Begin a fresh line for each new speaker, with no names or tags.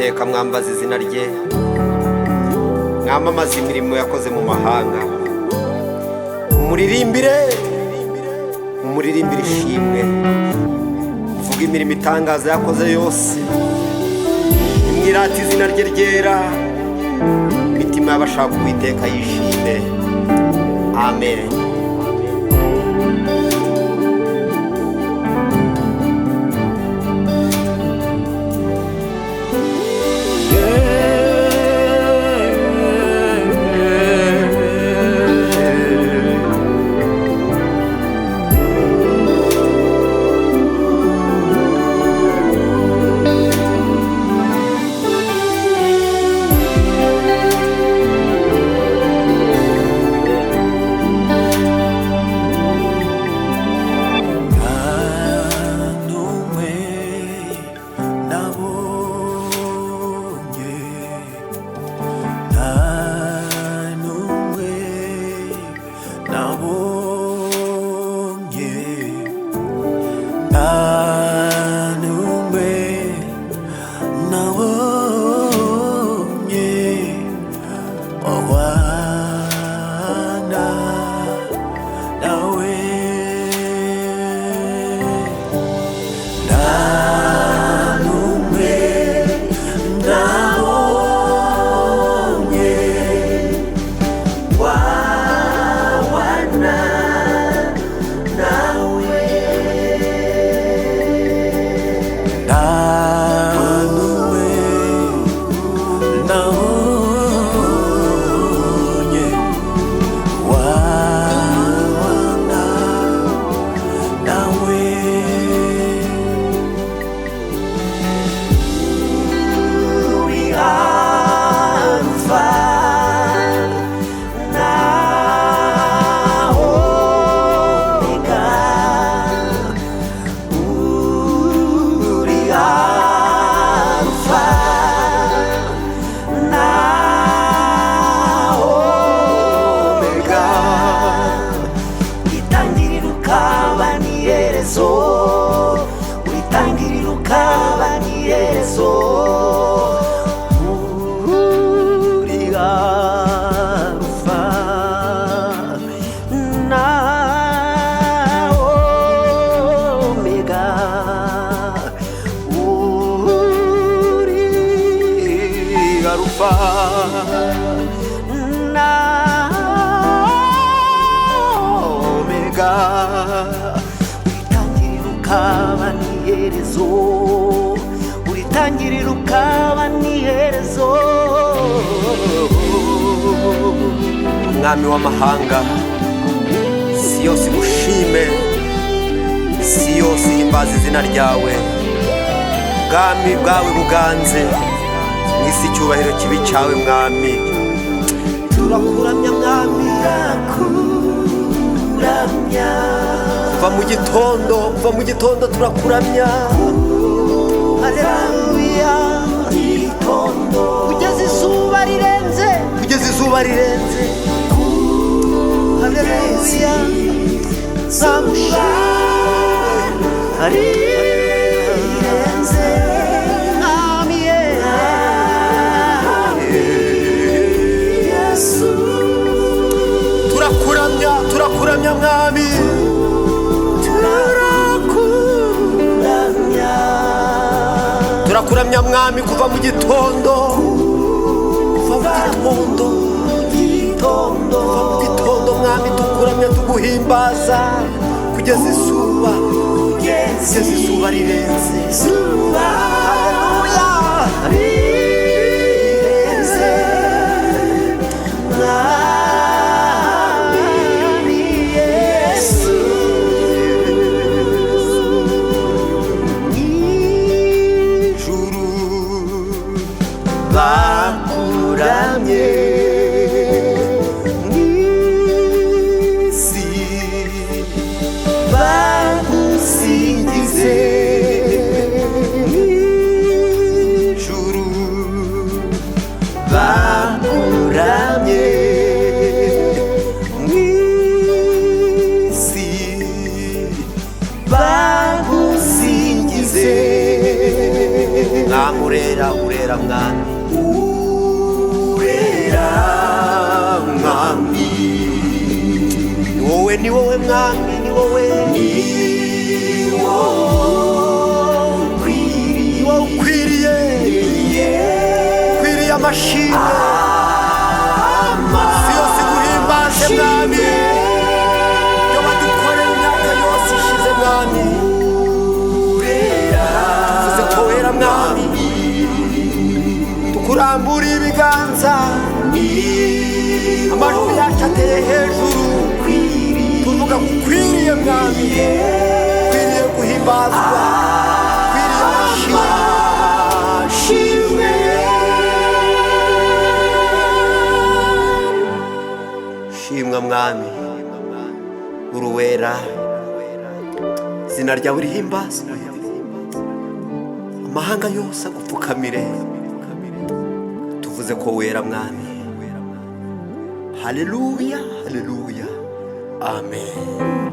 Uwiteka mwambaza izina rye, mwamamaza imirimo yakoze mu mahanga. Mumuririmbire ishimwe, muvuge imirimo itangaza yakoze yose. Nimwirate izina rye ryera, imitima y'abashaka Uwiteka yishime. Amen.
Uritangirira ukaba n'iherezo.
Mwami w'amahanga, si yose igushime, si yose ihimbaza izina ryawe. Ubwami bwawe buganze mw'isi, icyubahiro kibi cyawe mwami.
Turakuramya mwami, turakuramya.
Kuva mu gitondo turakuramya.
Haleluya. Kugeza izuba rirenze. Haleluya. Samushimwe rirenze. Amen. Yesu.
Turakuramya mwami. Turakuramya mwami kuva mu gitondo mwami, tukuramya tuguhimbaza kugeza izuba rirenze. Haleluya.
Rirenze. Mwami Yesu.
Ijuru bakuramye, mw'isi bagusingize. Ijuru bakuramye, wowe ni wowe mwami, ni wowe ukwiriye amashimwe, si yose guhimbaze mwami, ibyo wadukoreye imyaka yose ishize mwami, tuvuze ko wera mwami, tukurambura ibiganza, amajwi yacu ateye hejuru, tuvuga ko ukwiriye mwami, ukwiriye guhimbazwa, ukwiriye amashimwe. Shimwa mwami, uruwera, izina ryawe rihimbazwe, amahanga yose agupfukamire, tuvuze ko wera mwami. Haleluya, haleluya, amen.